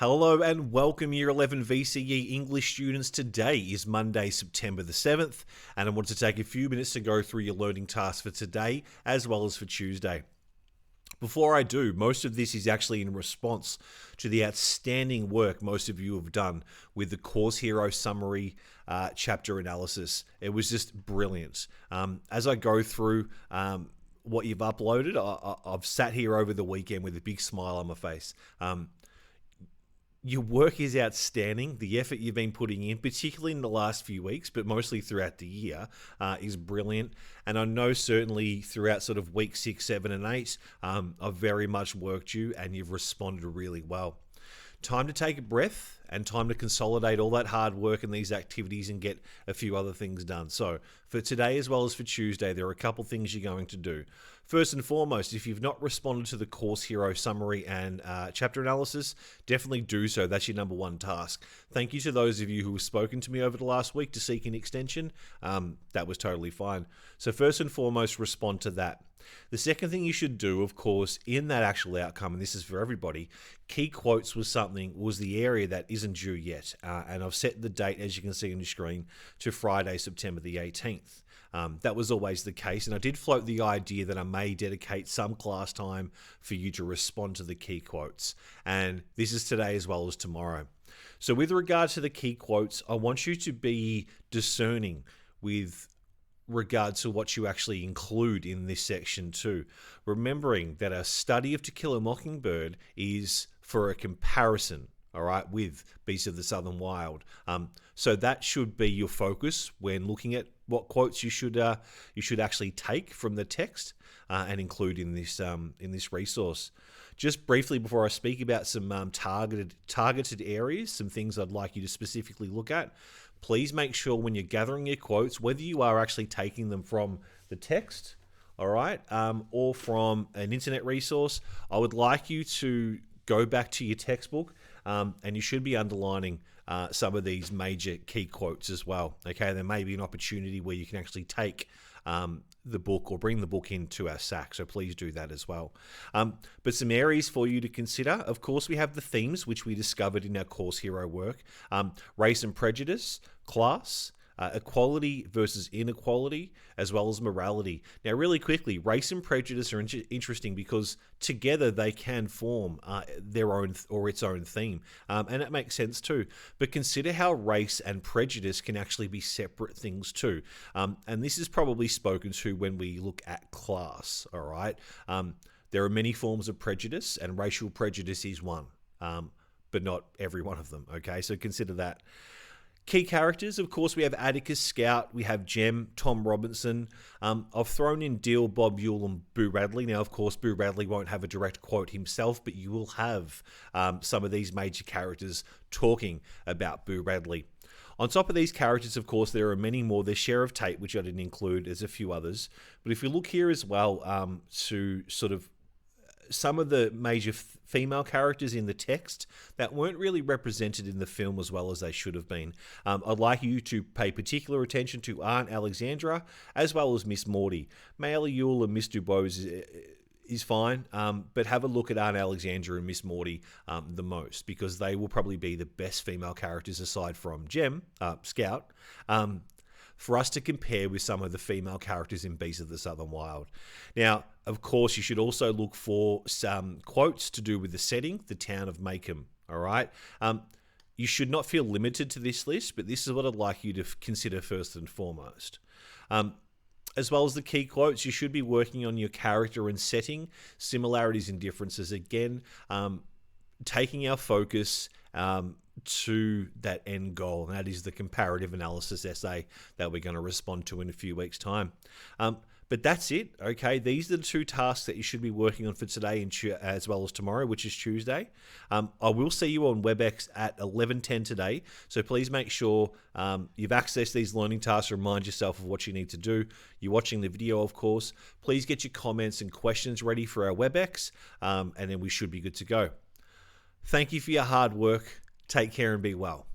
Hello and welcome Year 11 VCE English students. Today is Monday, September the 7th, and I want to take a few minutes to go through your learning tasks for today as well as for Tuesday. Before I do, most of this is actually in response to the outstanding work most of you have done with the Course Hero Summary chapter analysis. It was just brilliant. As I go through what you've uploaded, I've sat here over the weekend with a big smile on my face. Your work is outstanding. The effort you've been putting in, particularly in the last few weeks, but mostly throughout the year, is brilliant. And I know certainly throughout sort of week 6, 7, and 8, I've very much worked you and you've responded really well. Time to take a breath and time to consolidate all that hard work and these activities and get a few other things done. So for today as well as for Tuesday, there are a couple things you're going to do. First and foremost, if you've not responded to the Course Hero Summary and chapter analysis, definitely do so. That's your number one task. Thank you to those of you who have spoken to me over the last week to seek an extension. That was totally fine. So first and foremost, respond to that. The second thing you should do, of course, in that actual outcome, and this is for everybody, key quotes was the area that isn't due yet. And I've set the date, as you can see on your screen, to Friday, September the 18th. That was always the case, and I did float the idea that I may dedicate some class time for you to respond to the key quotes. And this is today as well as tomorrow. So with regard to the key quotes, I want you to be discerning with regard to what you actually include in this section too. Remembering that a study of To Kill a Mockingbird is for a comparison, all right, with Beasts of the Southern Wild. So that should be your focus when looking at what quotes you should actually take from the text and include in this resource. Just briefly before I speak about some targeted areas, some things I'd like you to specifically look at, please make sure when you're gathering your quotes, whether you are actually taking them from the text, all right, or from an internet resource, I would like you to go back to your textbook and you should be underlining some of these major key quotes as well. Okay, there may be an opportunity where you can actually take the book or bring the book into our SAC, so please do that as well. But some areas for you to consider, of course, we have the themes which we discovered in our Course Hero work: race and prejudice, class, equality versus inequality, as well as morality. Now, really quickly, race and prejudice are interesting because together they can form their own or its own theme, and it makes sense too. But consider how race and prejudice can actually be separate things too, and this is probably spoken to when we look at class. All right, there are many forms of prejudice, and racial prejudice is one, but not every one of them. Okay, so consider that. Key characters, of course, we have Atticus Scout, we have Jem, Tom Robinson. I've thrown in Deal, Bob Yule, and Boo Radley. Now, of course, Boo Radley won't have a direct quote himself, but you will have some of these major characters talking about Boo Radley. On top of these characters, of course, there are many more. There's Sheriff Tate, which I didn't include. There's a few others. But if you look here as well to sort of some of the major female characters in the text that weren't really represented in the film as well as they should have been. I'd like you to pay particular attention to Aunt Alexandra as well as Miss Morty. Mayella Yule and Miss Dubose is fine, but have a look at Aunt Alexandra and Miss Morty the most, because they will probably be the best female characters aside from Jem, Scout, for us to compare with some of the female characters in Beasts of the Southern Wild. Now, of course, you should also look for some quotes to do with the setting, the town of Macomb, all right? You should not feel limited to this list, but this is what I'd like you to consider first and foremost. As well as the key quotes, you should be working on your character and setting, similarities and differences. Again, taking our focus to that end goal, and that is the comparative analysis essay that we're going to respond to in a few weeks' time. But that's it, okay? These are the two tasks that you should be working on for today and as well as tomorrow, which is Tuesday. I will see you on WebEx at 11:10 today, so please make sure you've accessed these learning tasks. Remind yourself of what you need to do. You're watching the video, of course. Please get your comments and questions ready for our WebEx, and then we should be good to go. Thank you for your hard work. Take care and be well.